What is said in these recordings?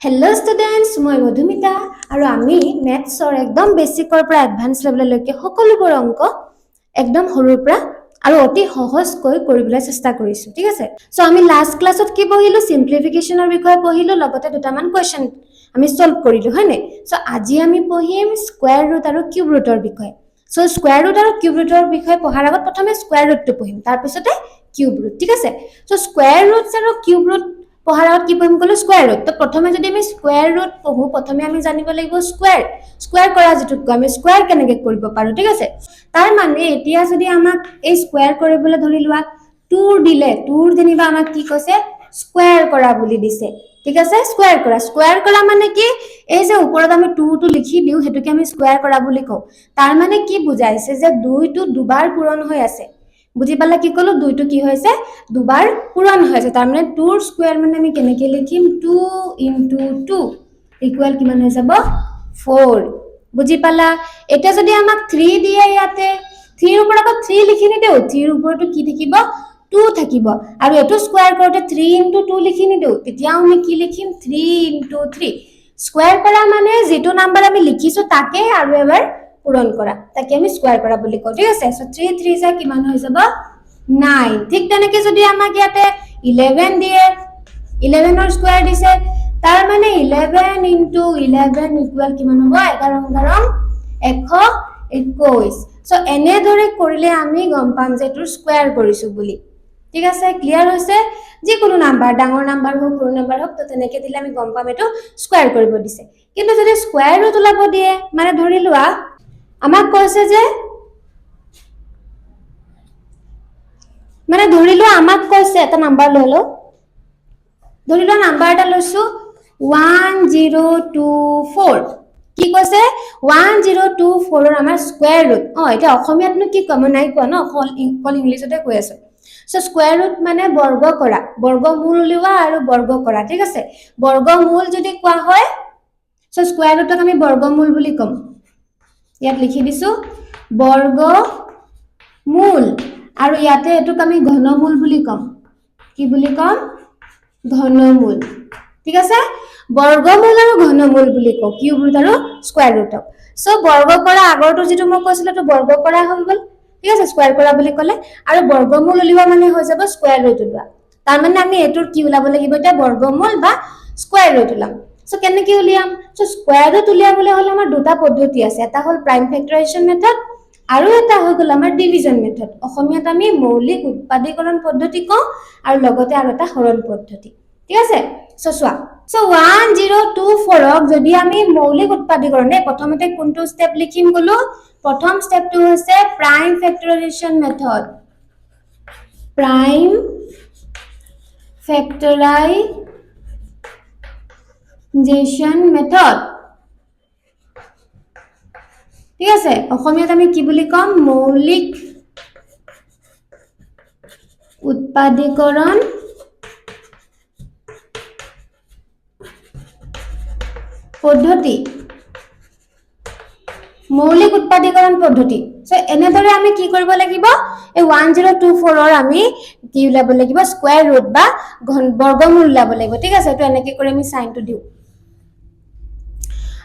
Hello' students, মই মধুমিতা আৰু আমি মেথছৰ একদম বেচিকৰ পৰা এডভান্স লেভেললৈকে সকলোবোৰ অংক একদম সৰুৰ পৰা আৰু অতি সহজকৈ কৰিবলৈ চেষ্টা কৰিছোঁ, ঠিক আছে? চ' আমি লাষ্ট ক্লাছত কি পঢ়িলোঁ? চিম্প্লিফিকেশ্যনৰ বিষয়ে পঢ়িলোঁ, লগতে দুটামান কুৱেশ্যন আমি ছল্ভ কৰিলোঁ, হয়নে? চ' আজি আমি পঢ়িম স্কুৱেৰ ৰুট আৰু কিউব ৰুটৰ বিষয়ে। চ' স্কুৱেৰ ৰুট আৰু কিউব ৰুটৰ বিষয়ে পঢ়াৰ আগত প্ৰথমে স্কুৱেৰ ৰুটটো পঢ়িম, তাৰপিছতে কিউব ৰুট, ঠিক আছে? চ' স্কুৱেৰ ৰুট আৰু কিউব ৰুট পঢ়াৰ আগত কি পঢ়িম ক'লো? Square root. তো প্ৰথমে যদি আমি স্কুৱেৰ ৰুট পঢ়ো, প্ৰথমে আমি জানিব লাগিব স্কুৱেৰ কৰা যিটো আমি স্কুৱেৰ কেনেকৈ কৰিব পাৰোঁ, ঠিক আছে? তাৰ মানে এতিয়া যদি আমাক এই স্কুৱেৰ কৰিবলৈ ধৰি লোৱা 2 দিলে, 2 যেনিবা আমাক কি কৈছে? স্কুৱেৰ কৰা বুলি দিছে, ঠিক আছে? স্কুৱেৰ কৰা মানে কি? এই যে ওপৰত আমি 2টো লিখি দিওঁ, হেতুকে আমি স্কুৱেৰ কৰা বুলি কওঁ। তাৰ মানে কি বুজাইছে যে 2টো দুবাৰ পূৰণ হৈ আছে। বুজি পালা কি ক'লো? 2টো কি হৈছে? দুবাৰ পূৰণ হৈ আছে। তাৰ মানে 2ৰ স্কুৱেৰ মানে আমি কেনেকৈ লিখিম? 2 × 2 ইকুৱেল কিমান হৈ যাব? 4। বুজি পালা? এতিয়া যদি আমাক 3 দিয়ে, ইয়াতে 3ৰ ওপৰত আকৌ 3 লিখি নিদিওঁ, 3ৰ ওপৰতো কি থাকিব? 2 থাকিব। আৰু এইটো স্কুৱেৰ কৰোঁতে 3 × 2 লিখি নিদিওঁ, তেতিয়াও আমি কি লিখিম? 3 × 3। স্কুৱেৰ কৰা মানে যিটো নাম্বাৰ আমি লিখিছোঁ তাকে আৰু এবাৰ পূৰণ কৰা, তাকে আমি স্কুৱেৰ কৰা বুলি কওঁ, ঠিক আছে? চ' 3 3 যা কিমান হৈ যাব? 9। ঠিক তেনেকৈ যদি আমাক ইয়াতে 11 দিয়ে, 11ৰ স্কুৱেৰ দিছে, তাৰ মানে 11 × 11 ইকুৱেল কিমান হ'ব? 11 121। চ' এনেদৰে কৰিলে আমি গম পাম যে এইটোৰ স্কুৱেৰ কৰিছোঁ বুলি, ঠিক আছে? ক্লিয়াৰ হৈছে? যিকোনো নাম্বাৰ, ডাঙৰ নাম্বাৰ হওক সৰু নাম্বাৰ হওক, তো তেনেকৈ দিলে আমি গম পাম এইটো স্কুৱেৰ কৰিব দিছে। কিন্তু যদি স্কুৱেৰ ৰুট ওলাব দিয়ে, মানে ধৰি লোৱা আমাক কৈছে যে আমাক কৈছে এটা নাম্বাৰ লৈ লওঁ, ধৰি লোৱা নাম্বাৰ এটা লৈছোঁ 1024। কি কৈছে? 1024ৰ আমাৰ স্কুৱেৰ ৰুট। এতিয়া অসমীয়াতনো কি কম? নাই কোৱা ন, অকল ইংলিছতে কৈ আছো। চ' স্কুৱেৰ ৰুট মানে বৰ্গ কৰা, বৰ্গমূল উলিওৱা আৰু বৰ্গ কৰা, ঠিক আছে? বৰ্গমূল যদি কোৱা হয়, চ' স্কুৱেৰ ৰুটক আমি বৰ্গমূল বুলি ক'ম। ইয়াত লিখি দিছোঁ বৰ্গমূল, আৰু ইয়াতে এইটোক আমি ঘনমূল বুলি ক'ম। কি বুলি ক'ম? ঘনমূল, ঠিক আছে? বৰ্গমূল আৰু ঘনমূল বুলি কওঁ কিউব ৰুট আৰু স্কুৱেৰ ৰুটক। চ' বৰ্গ কৰা আগৰটো যিটো মই কৈছিলোঁ এইটো বৰ্গ কৰা হৈ গ'ল, ঠিক আছে? স্কুৱেৰ কৰা বুলি ক'লে। আৰু বৰ্গমূল উলিওৱা মানে হৈ যাব স্কুৱেৰ ৰুট ওলোৱা। তাৰ মানে আমি এইটোৰ কি ওলাব লাগিব এতিয়া? বৰ্গমূল বা স্কুৱেৰ ৰুট ওলাম। চ' কেনেকৈ উলিয়াম? চ' স্কুৱেৰ ৰুট উলিয়াবলৈ হ'লে আমাৰ দুটা পদ্ধতি আছে। এটা হ'ল প্ৰাইম ফেক্টৰাইজেশ্যন মেথড আৰু এটা হৈ গ'ল আমাৰ ডিভিজন মেথড। অসমীয়াত আমি মৌলিক উৎপাদীকৰণ পদ্ধতি কওঁ, আৰু লগতে আৰু এটা হৰণ পদ্ধতি, ঠিক আছে? চ' চোৱা, চ' 1024ক যদি আমি মৌলিক উৎপাদীকৰণ, প্ৰথমতে কোনটো ষ্টেপ লিখিম ক'লো? প্ৰথম ষ্টেপটো হৈছে prime factorisation method. Prime factorisation method, ঠিক আছে? অসমীয়াত আমি কি বুলি ক'ম? মৌলিক উৎপাদীকৰণ পদ্ধতি। মৌলিক উৎপাদীকৰণ পদ্ধতি। চ' এনেদৰে আমি কি কৰিব লাগিব? এই 1024ৰ আমি কি উলিয়াব লাগিব? স্কুৱেৰ ৰুট বা বৰ্গমূল উলিয়াব লাগিব, ঠিক আছে? এইটো এনেকৈ কৰি আমি চাইনটো দিওঁ।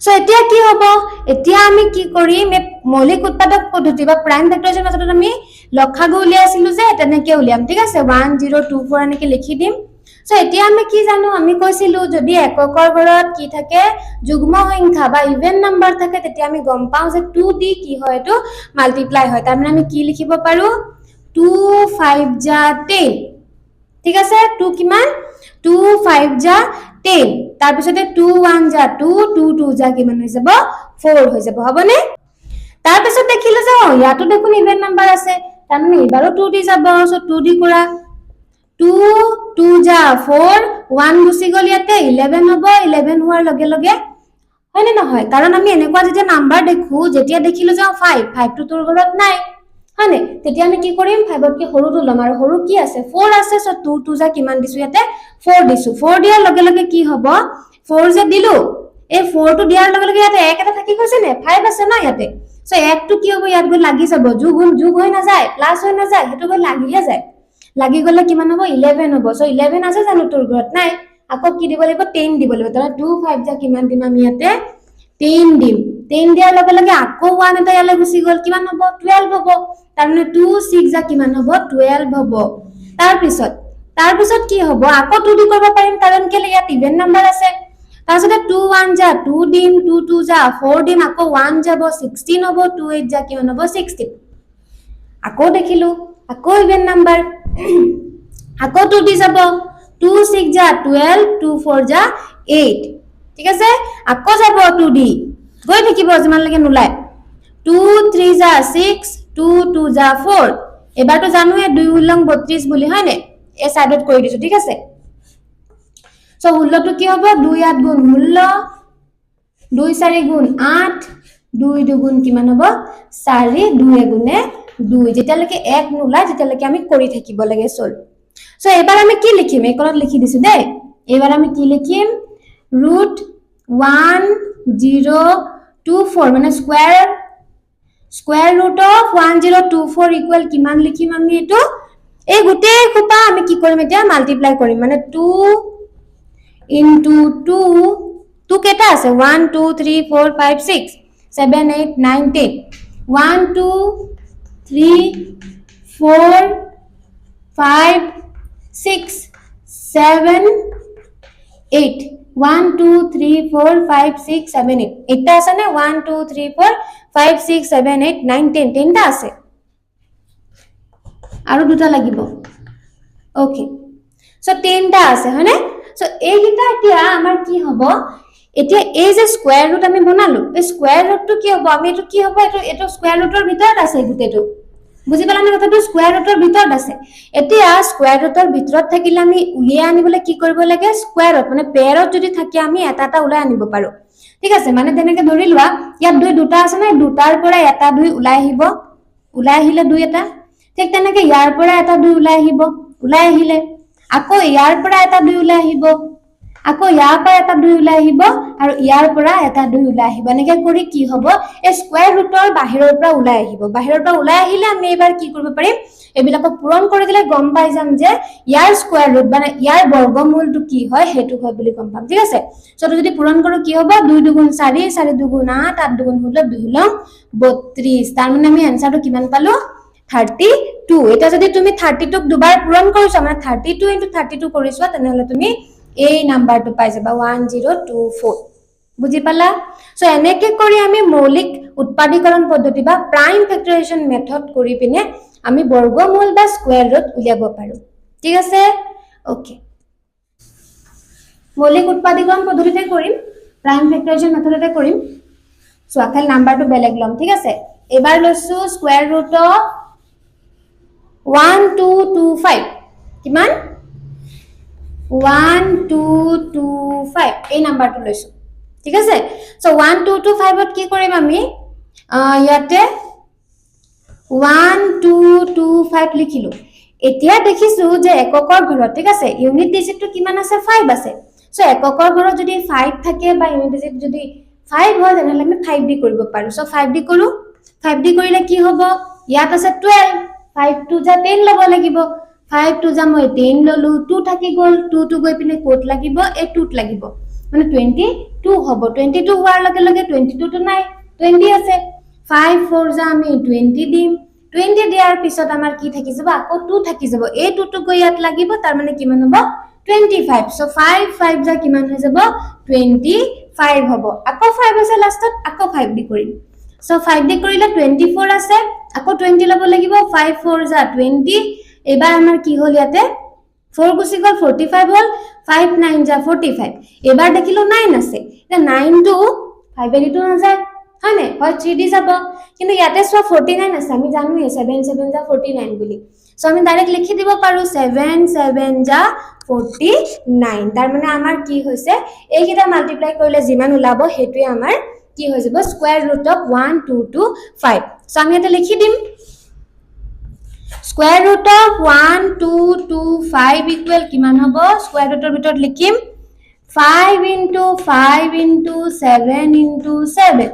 চ' এতিয়া কি হ'ব? এতিয়া আমি কি কৰিম? মৌলিক উৎপাদক পদ্ধতি বা প্ৰাইম ফেক্টৰাইজেশ্যন মেথডত আমি লসাগু উলিয়াইছিলো যে, তেনেকৈ উলিয়াম, ঠিক আছে? 1024 এনেকৈ লিখি দিম। চ' এতিয়া আমি কি জানো? আমি কৈছিলো যদি এককৰ ঘৰত কি থাকে? যুগ্ম সংখ্যা বা ইভেন নাম্বাৰ থাকে, তেতিয়া আমি গম পাওঁ যে 2 দি কি হয়? এইটো মাল্টিপ্লাই হয়। তাৰমানে আমি কি লিখিব পাৰো? 2 5 যা 10, ঠিক আছে? 2 কিমান? 2 5 যা 10, তাৰপিছতে 2 1 যা 2, 2 2 যা কিমান হৈ যাব? 4 হৈ যাব, হ'বনে? তাৰপিছত দেখিলো যে ইয়াতো দেখোন ইভেন নাম্বাৰ আছে, তাৰমানে এবাৰো 2 দি যাব। চ' 2 দি কৰা, 2 2 যা 4, 1 গুচি গ'ল, ইয়াতে 11 হ'ব। 11 হোৱাৰ লগে লগে হয়নে নহয়? কাৰণ আমি এনেকুৱা যেতিয়া নাম্বাৰ দেখো, যেতিয়া দেখিলো যে 5 টো তোৰ ঘৰত নাই, হয়নে? তেতিয়া আমি কি কৰিম? 5তকৈ সৰুটো ল'ম, আৰু সৰু কি আছে? 4 আছে। চ' 2 2 যা কিমান দিছো? ইয়াতে 4 দিছো। 4 দিয়াৰ লগে লগে কি হ'ব? 4 যে দিলো, এই 4টো দিয়াৰ লগে লগে ইয়াতে 1 এটা থাকি গৈছে নে? 5 আছে না ইয়াতে। চ' 1টো কি হ'ব? ইয়াত গৈ লাগি যাব। যোগ হৈ নাযায়, প্লাছ হৈ নাযায়, সেইটো গৈ লাগিহে যায়। লাগি গ'লে কিমান হ'ব? 11 হ'ব। চ' 11 আছে জানো তোৰ ঘৰত? নাই। আকৌ কি দিব লাগিব 10 দিব লাগিব তাৰ 2 5 যা কিমান দিম আমি ইয়াতে 10 দিম 10 দিয়াৰ লগে লগে আকৌ 1 এটা ইয়ালে গুচি গল কিমান হ'ব 12 হ'ব তাৰ মানে 2 6 যা কিমান হ'ব 12 হ'ব তাৰ পিছত কি হ'ব আকৌ 2 দি কৰিব পাৰিম কাৰণ কেলে ইয়াত ইভেন নাম্বাৰ আছে তাৰপিছতে 2 1 যা 2 দিম 2 2 যা 4 দিম আকৌ 1 যাব 16 হ'ব 2 8 যা কিমান হ'ব 16 আকৌ দেখিলো আকৌ ইভেন নাম্বাৰ আকৌ 2 দি যাব 2 6 যা 12 2 4 যা 8 ঠিক আছে আকৌ যাব 2 দি গৈ থাকিব যিমান লাগে নুলাই 2 3 যা 6 2 2 যা 4 এবাৰটো জানোৱে 2 উলং 32 বুলি হয় নে এ সাইডত কৰি দিছো ঠিক আছে সো 16 টো কি হ'ব 2 8 গুণ 16 2 4 গুণ 8 2 2 গুণ কিমান হ'ব 4 2 গুণে 2 যেতিয়ালৈকে 1 নুলাই যেতিয়ালৈকে আমি কৰি থাকিব লাগে সল সো এবাৰ আমি কি লিখিম একলত লিখি দিছো দেই এবাৰ আমি কি লিখিম √1024 মানে স্কয়াৰ ৰুট অফ 1024 ইকুয়াল কিমান লিখিম আমি এটো এই গুটে খুপা আমি কি কৰিম এতিয়া মাল্টিপ্লাই কৰিম মানে 2 into 2 কেটা আছে 1 2 3 4 5 6 7 8 9 10 1 2 3 4 5 6 7 8 1 2 3 4 5 6 7 8 এটা আছে না 1 2 3 4 5 6 7 8 9 10 10 টা আছে আৰু দুটা লাগিব ওকে সো 10 টা আছে হয়নে সো এই গিটা এতিয়া আমাৰ কি হ'ব এতিয়া এই যে স্কয়াৰ ৰুট আমি বনালো এই স্কয়াৰ ৰুটটো কি হ'ব আমি এটো কি হ'ব এটো স্কয়াৰ ৰুটৰ ভিতৰত আছে গুটেটো বুজি পালানে কথাটো স্কয়াৰ ৰুটৰ ভিতৰত আছে এতিয়া স্কয়াৰ ৰুটৰ ভিতৰত থাকিলে আমি উলিয়া আনিবলৈ কি কৰিব লাগে স্কয়াৰত মানে পেয়াৰত যদি থাকে আমি এটা এটা উলাই আনিব পাৰো ঠিক আছে মানে তেনেকে ধৰি লোৱা ইয়াত দুটা আছে না দুটাৰ পৰা এটা দুই উলাই আহিলে দুই এটা ঠিক তেনেকে ইয়াৰ পৰা এটা দুই উলাই আহিলে আকৌ ইয়াৰ পৰা এটা দুই উলাই আহিব আকৌ ইয়াৰ পৰা এটা দুই উলাই আহিব আৰু ইয়াৰ পৰা এটা দুই উলাই আহিব এনেকে কৰি কি হ'ব এই স্কয়াৰ ৰুটৰ বাহিৰৰ পৰা উলাই আহিলে আমি এবাৰ কি কৰিব পাৰিম এবিলাকক পূৰণ কৰি দিলে গম পাই যাম যে ইয়াৰ স্কয়াৰ ৰুট মানে ইয়াৰ বৰ্গমূলটো কি হয় হেতু হয় বুলি গম পাম ঠিক আছে সো যদি পূৰণ কৰো কি হ'ব 2 2 গুণ 4 4 2 গুণ 8 8 2 গুণ 16 2 লং 32 তাৰ মানে আমি আনসাৰটো কিমান পালো 32 এটা যদি তুমি 32 ক দুবাৰ পূৰণ কৰিছা মানে 32 * 32 কৰিছা তেনেহলে তুমি এই নাম্বাৰটো পাই যাবা 1024 বুজি পালা সো এনেকে কৰি আমি মৌলিক উৎপাদীকৰণ পদ্ধতি বা প্ৰাইম ফেক্টৰাইজেশন মেথড কৰি পিনে আমি বৰ্গমূল বা স্কয়াৰ ৰুট উলিয়াব পাৰো ঠিক আছে ওকে মৌলিক উৎপাদীকৰণ পদ্ধতিতে কৰিম প্ৰাইম ফেক্টৰাইজেশন মেথডতে কৰিম সো আখাল নাম্বাৰটো বেলেগ লম ঠিক আছে এবাৰ লৈছো স্কয়াৰ ৰুট অফ 1225 কিমান 1225 এই নাম্বাৰটো লৈছো ঠিক আছে সো 1225 ত কি কৰিম আমি ইয়াতে 1225 লিখিলো এতিয়া দেখিছো যে এককৰ ঘৰত ঠিক আছে ইউনিট ডিজিটটো কিমান আছে 5 আছে সো এককৰ ঘৰত যদি 5 থাকে বা ইউনিট ডিজিট যদি 5 হয় তেনেহলে আমি 5 দি কৰিব পাৰো সো 5 দি কৰো 5 দি কৰিলে কি হ'ব ইয়াত আছে 12 5 2 যা 10 লব লাগিব 5 2 যা মই 10 ললো 2 থাকি গল 2 2 গৈ পিনে কোট লাগিব এ 2 ত লাগিব মানে 22 হ'ব 22 হোৱাৰ লগে লগে 22 টো নাই 20 আছে 5 4 যা আমি 20 দিম 20 দিয়াৰ পিছত আমাৰ কি থাকি যাব আকৌ 2 থাকি যাব এই 2 টো গৈ ইয়াত লাগিব তাৰ মানে কিমান হ'ব 25 সো 5 5 যা কিমান হৈ যাব 25 হ'ব আকৌ 5 আছে লাষ্টত আকৌ 5 দি কৰিম সো 5 দি কৰিলে 24 আছে আকৌ 20 লব লাগিব 5 4 যা 20 এবাৰ আমাৰ কি হল ইয়াতে 4 গুছি গল 45 হল 5 9 যা 45 এবাৰ দেখিলো 9 আছে এটা 9 টো 5 এ দিটো না যায় হয় নে হয় 3 দি যাব কিন্তু ইয়াতে সো 49 আছে আমি জানো 7 7 যা 49 বুলি সো আমি ডাইৰেক্ট লিখি দিব পাৰো 7 7 যা 49 তাৰ মানে আমাৰ কি হৈছে এইকিটা মাল্টিপ্লাই কৰিলে যিমান ওলাব হেতুই আমাৰ কি হৈ যাব স্কয়াৰ ৰুট অফ 1225 সো আমি এটা লিখি দিম স্কয়াৰ ৰুট অফ 1225 ইকুয়াল কিমান হ'ব স্কয়াৰ ৰুটৰ ভিতৰত লিখিম 5 * 5 * 7 * 7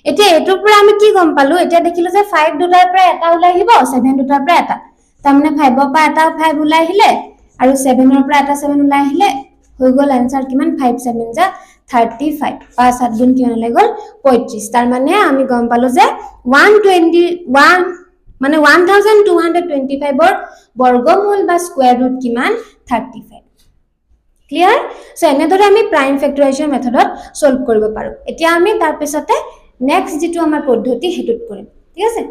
এতিয়া এটোৰ পৰা আমি কি গম পালো এতিয়া দেখিলো যে 5 দুটাৰ পৰা এটা ওলাই আহিব 7 দুটাৰ পৰা এটা তাৰ মানে 5 ৰ পৰা এটা 5 ওলাই আহিলে আৰু 7 ৰ পৰা এটা 7 ওলাই আহিলে হৈ গ'ল এনসাৰ কিমান 5 7 যা 35 5 7 গুণ কিমান হৈ গ'ল 35 তাৰ মানে আমি গম পালো যে 121 মানে 1225 ৰ বৰ্গমূল বা স্কয়াৰ ৰুট কিমান 35 ক্লিয়াৰ সো এনেদৰে আমি প্ৰাইম ফেক্টৰাইজেশ্যন মেথডত সলভ কৰিব পাৰো এতিয়া আমি তাৰ পিছতে নেক্সট যেটো আমাৰ পদ্ধতি হেতুত কৰিম ঠিক আছে